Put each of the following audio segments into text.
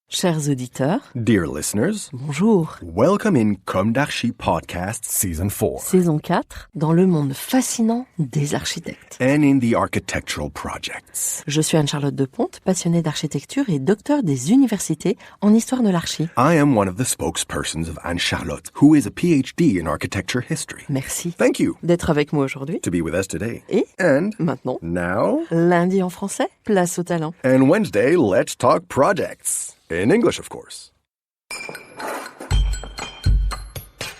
Chers auditeurs, Dear listeners, bonjour. welcome in Comme d'Archi Podcast Season 4 Saison 4, dans le monde fascinant des architectes. and in the architectural projects. Je suis Anne-Charlotte Deponte, passionnée d'architecture et docteur des universités en histoire de l'archi. I am one of the spokespersons of Anne-Charlotte, who is a PhD in architecture history. Merci Thank you d'être avec moi aujourd'hui. to be with us today. Et And maintenant, now, lundi en français, place au talent. and Wednesday, let's talk projects. In English, of course.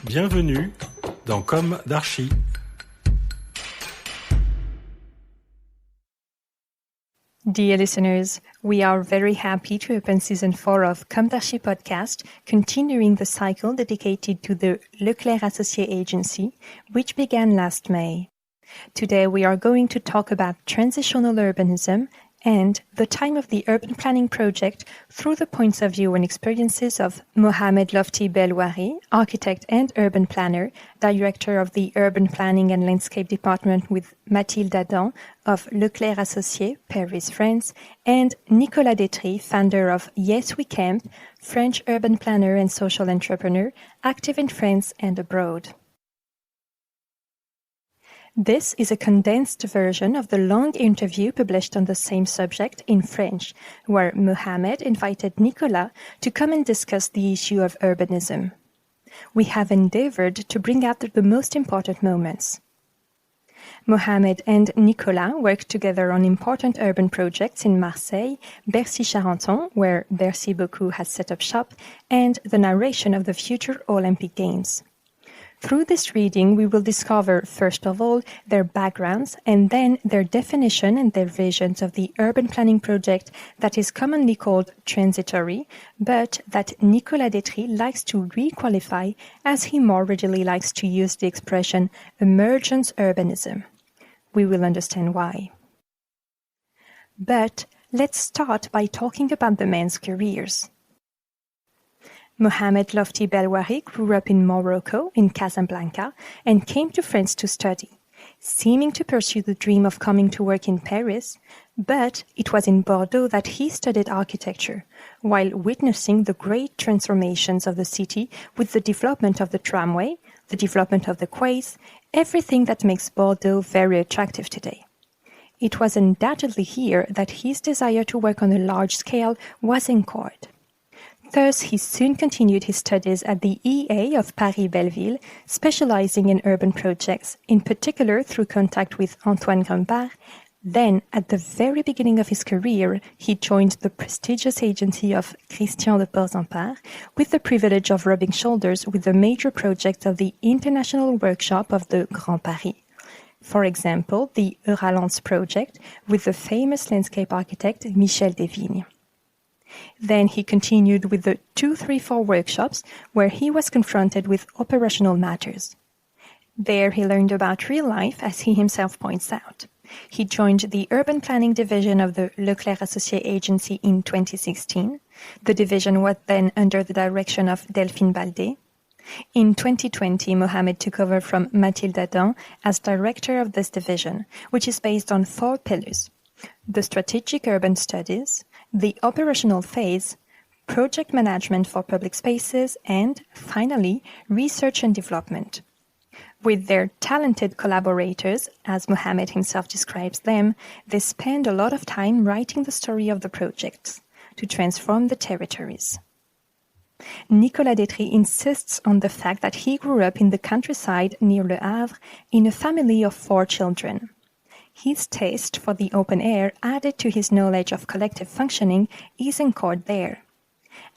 Bienvenue dans Comme d'Archi. Dear listeners, we are very happy to open Season 4 of Comme d'Archi podcast, continuing the cycle dedicated to the Leclercq Associés agency, which began last May. Today we are going to talk about transitional urbanism and the time of the urban planning project through the points of view and experiences of Mohamed Lotfi Belhouari, architect and urban planner, director of the Urban Planning and Landscape Department with Mathilde Adam of Leclercq Associés, Paris, France, and Nicolas Détrie, founder of Yes We Camp, French urban planner and social entrepreneur, active in France and abroad. This is a condensed version of the long interview published on the same subject in French, where Mohamed invited Nicolas to come and discuss the issue of urbanism. We have endeavored to bring out the most important moments. Mohamed and Nicolas worked together on important urban projects in Marseille, Bercy-Charenton, where Bercy Beaucoup has set up shop, and the narration of the future Olympic Games. Through this reading, we will discover, first of all, their backgrounds and then their definition and their visions of the urban planning project that is commonly called transitory, but that Nicolas Détrie likes to re-qualify as he more readily likes to use the expression emergence urbanism. We will understand why. But let's start by talking about the men's careers. Mohamed Lotfi Belhouari grew up in Morocco, in Casablanca, and came to France to study, seeming to pursue the dream of coming to work in Paris, but it was in Bordeaux that he studied architecture, while witnessing the great transformations of the city with the development of the tramway, the development of the quays, everything that makes Bordeaux very attractive today. It was undoubtedly here that his desire to work on a large scale was anchored. Thus, he soon continued his studies at the EA of Paris-Belleville, specializing in urban projects, in particular through contact with Antoine Grimbart. Then, at the very beginning of his career, he joined the prestigious agency of Christian de Porzampar, with the privilege of rubbing shoulders with the major projects of the International Workshop of the Grand Paris. For example, the Urbanism project with the famous landscape architect Michel Desvignes. Then he continued with the 234 workshops, where he was confronted with operational matters. There he learned about real life, as he himself points out. He joined the urban planning division of the Leclercq Associés agency in 2016. The division was then under the direction of Delphine Baldé. In 2020, Mohamed took over from Mathilde Adam as director of this division, which is based on 4 pillars: the strategic urban studies, the operational phase, project management for public spaces, and, finally, research and development. With their talented collaborators, as Mohamed himself describes them, they spend a lot of time writing the story of the projects to transform the territories. Nicolas Détrie insists on the fact that he grew up in the countryside near Le Havre in a family of 4 children. His taste for the open air, added to his knowledge of collective functioning, is anchored there.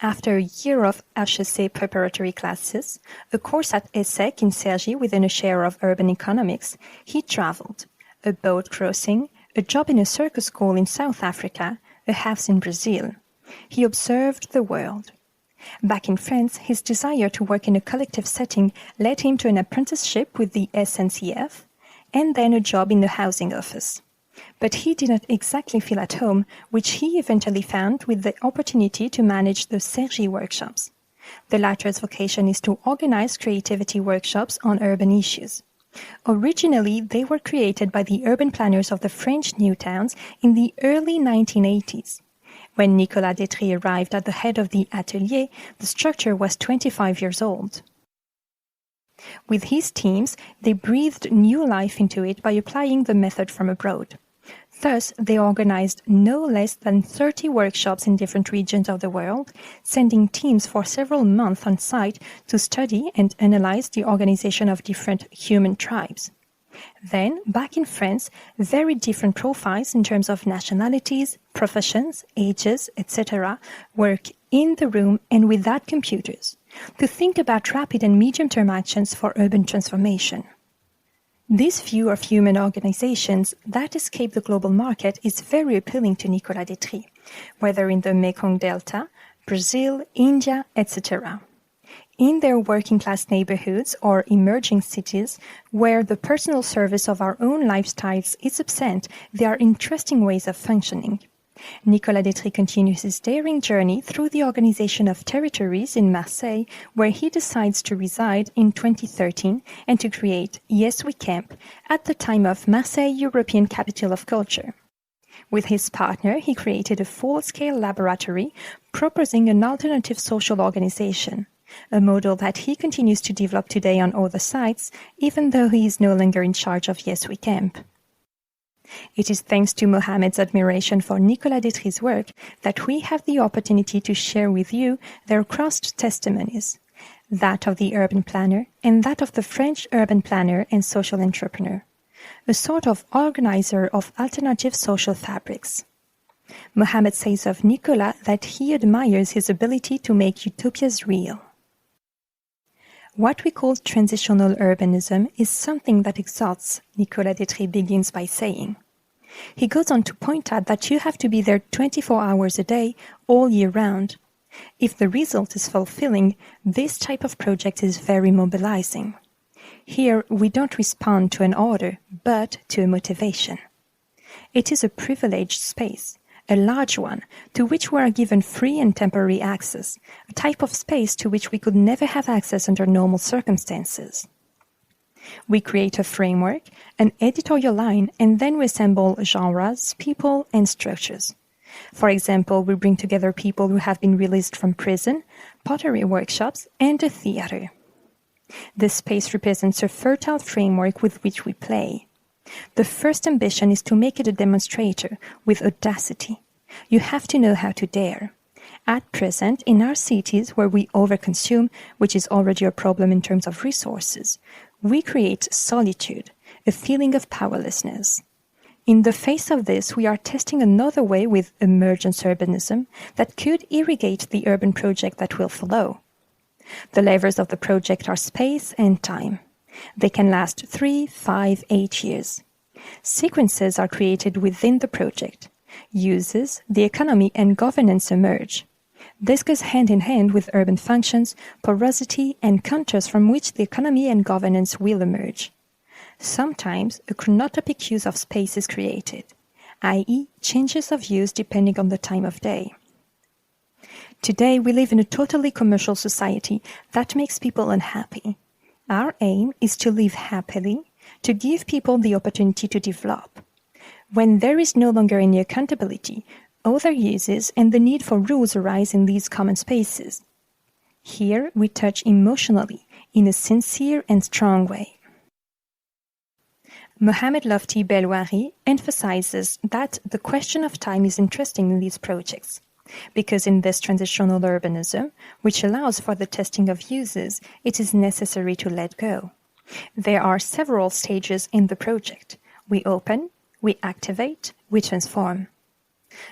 After a year of HEC preparatory classes, a course at ESSEC in Cergy within a share of urban economics, he traveled. A boat crossing, a job in a circus school in South Africa, a house in Brazil. He observed the world. Back in France, his desire to work in a collective setting led him to an apprenticeship with the SNCF, and then a job in the housing office. But he did not exactly feel at home, which he eventually found with the opportunity to manage the Cergy workshops. The latter's vocation is to organize creativity workshops on urban issues. Originally, they were created by the urban planners of the French new towns in the early 1980s. When Nicolas Détrie arrived at the head of the atelier, the structure was 25 years old. With his teams, they breathed new life into it by applying the method from abroad. Thus, they organized no less than 30 workshops in different regions of the world, sending teams for several months on site to study and analyze the organization of different human tribes. Then, back in France, very different profiles in terms of nationalities, professions, ages, etc. work in the room and without computers, to think about rapid and medium-term actions for urban transformation. This view of human organizations that escape the global market is very appealing to Nicolas Détrie, whether in the Mekong Delta, Brazil, India, etc. In their working-class neighborhoods or emerging cities, where the personal service of our own lifestyles is absent, there are interesting ways of functioning. Nicolas Détrie continues his daring journey through the organization of territories in Marseille, where he decides to reside in 2013 and to create Yes We Camp at the time of Marseille European Capital of Culture. With his partner, he created a full-scale laboratory proposing an alternative social organization, a model that he continues to develop today on other sites, even though he is no longer in charge of Yes We Camp. It is thanks to Mohamed's admiration for Nicolas Détrie's work that we have the opportunity to share with you their crossed testimonies, that of the urban planner and that of the French urban planner and social entrepreneur, a sort of organizer of alternative social fabrics. Mohamed says of Nicolas that he admires his ability to make utopias real. What we call transitional urbanism is something that exalts, Nicolas Détrie begins by saying. He goes on to point out that you have to be there 24 hours a day, all year round. If the result is fulfilling, this type of project is very mobilizing. Here, we don't respond to an order, but to a motivation. It is a privileged space, a large one, to which we are given free and temporary access, a type of space to which we could never have access under normal circumstances. We create a framework, an editorial line, and then we assemble genres, people, and structures. For example, we bring together people who have been released from prison, pottery workshops, and a theater. This space represents a fertile framework with which we play. The first ambition is to make it a demonstrator with audacity. You have to know how to dare. At present, in our cities where we overconsume, which is already a problem in terms of resources, we create solitude, a feeling of powerlessness. In the face of this, we are testing another way with emergence urbanism that could irrigate the urban project that will follow. The levers of the project are space and time. They can last 3, 5, 8 years. Sequences are created within the project. Uses, the economy, and governance emerge. This goes hand in hand with urban functions, porosity, and contours from which the economy and governance will emerge. Sometimes a chronotopic use of space is created, i.e., changes of use depending on the time of day. Today, we live in a totally commercial society that makes people unhappy. Our aim is to live happily, to give people the opportunity to develop. When there is no longer any accountability, other uses and the need for rules arise in these common spaces. Here, we touch emotionally, in a sincere and strong way. Mohamed Lotfi Belhouari emphasizes that the question of time is interesting in these projects, because in this transitional urbanism, which allows for the testing of uses, it is necessary to let go. There are several stages in the project. We open, we activate, we transform.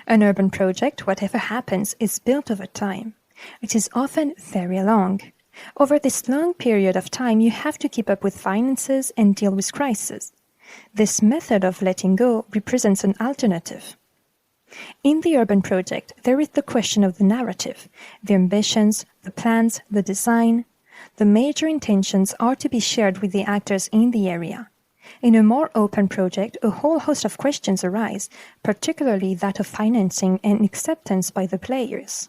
An urban project, whatever happens, is built over time. It is often very long. Over this long period of time, you have to keep up with finances and deal with crises. This method of letting go represents an alternative. In the urban project, there is the question of the narrative, the ambitions, the plans, the design. The major intentions are to be shared with the actors in the area. In a more open project, a whole host of questions arise, particularly that of financing and acceptance by the players.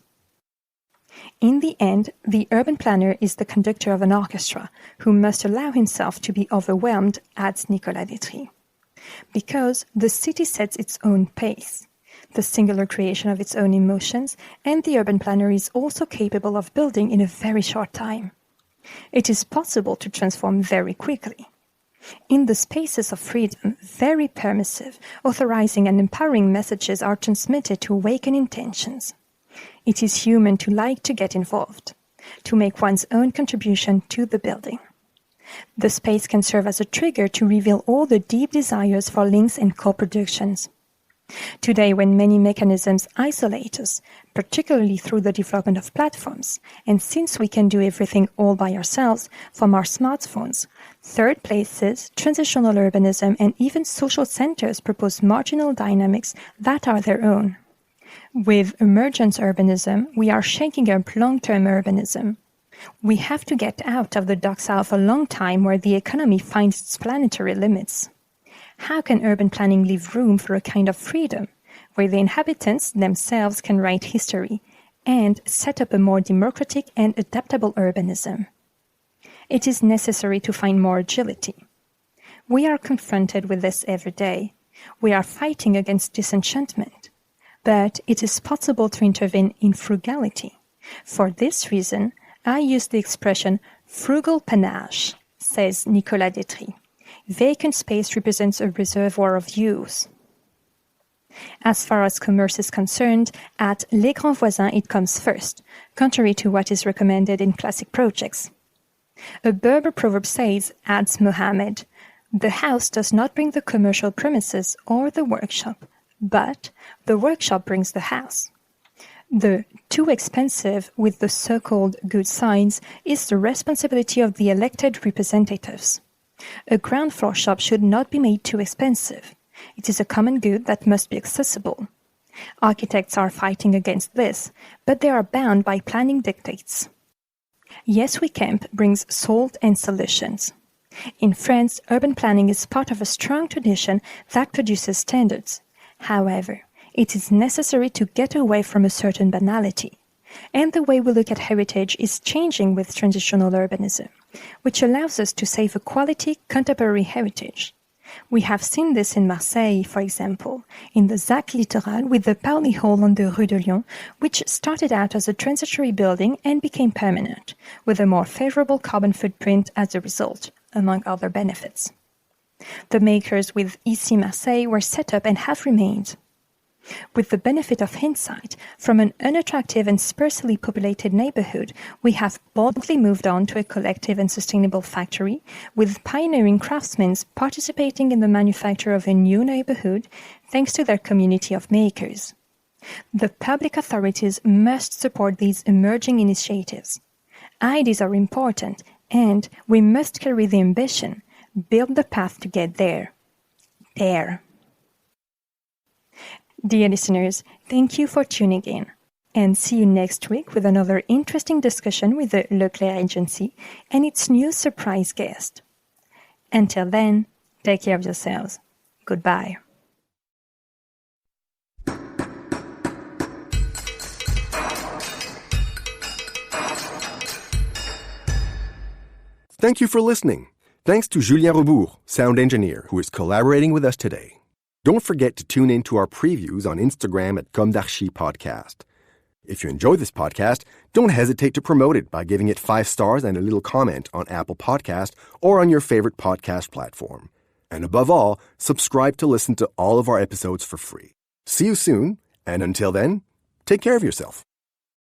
In the end, the urban planner is the conductor of an orchestra who must allow himself to be overwhelmed, adds Nicolas Détrie. Because the city sets its own pace. the singular creation of its own emotions, and the urban planner is also capable of building in a very short time. It is possible to transform very quickly. In the spaces of freedom, very permissive, authorizing and empowering messages are transmitted to awaken intentions. It is human to like to get involved, to make one's own contribution to the building. The space can serve as a trigger to reveal all the deep desires for links and co-productions. Today, when many mechanisms isolate us, particularly through the development of platforms, and since we can do everything all by ourselves from our smartphones, third places, transitional urbanism, and even social centers propose marginal dynamics that are their own. With emergence urbanism, we are shaking up long-term urbanism. We have to get out of the doxa of a long time where the economy finds its planetary limits. How can urban planning leave room for a kind of freedom, where the inhabitants themselves can write history, and set up a more democratic and adaptable urbanism? It is necessary to find more agility. We are confronted with this every day. We are fighting against disenchantment. But it is possible to intervene in frugality. For this reason, I use the expression frugal panache, says Nicolas Détrie. Vacant space represents a reservoir of use. As far as commerce is concerned, at Les Grands Voisins it comes first, contrary to what is recommended in classic projects. A Berber proverb says, adds Mohammed, the house does not bring the commercial premises or the workshop, but the workshop brings the house. The too expensive with the so-called good signs is the responsibility of the elected representatives. A ground floor shop should not be made too expensive. It is a common good that must be accessible. Architects are fighting against this, but they are bound by planning dictates. Yes We Camp brings salt and solutions. In France, urban planning is part of a strong tradition that produces standards. However, it is necessary to get away from a certain banality. And the way we look at heritage is changing with transitional urbanism, which allows us to save a quality contemporary heritage. We have seen this in Marseille, for example, in the ZAC Littoral with the Pauli Hall on the Rue de Lyon, which started out as a transitory building and became permanent, with a more favorable carbon footprint as a result, among other benefits. The makers with Ici Marseille were set up and have remained. With the benefit of hindsight, from an unattractive and sparsely populated neighborhood, we have boldly moved on to a collective and sustainable factory, with pioneering craftsmen participating in the manufacture of a new neighborhood thanks to their community of makers. The public authorities must support these emerging initiatives. Ideas are important, and we must carry the ambition, build the path to get there. There. Dear listeners, thank you for tuning in, and see you next week with another interesting discussion with the Leclercq Agency and its new surprise guest. Until then, take care of yourselves. Goodbye. Thank you for listening. Thanks to Julien Rebourg, sound engineer, who is collaborating with us today. Don't forget to tune in to our previews on Instagram at Comme d'Archi Podcast. If you enjoy this podcast, don't hesitate to promote it by giving it 5 stars and a little comment on Apple Podcast or on your favorite podcast platform. And above all, subscribe to listen to all of our episodes for free. See you soon, and until then, take care of yourself.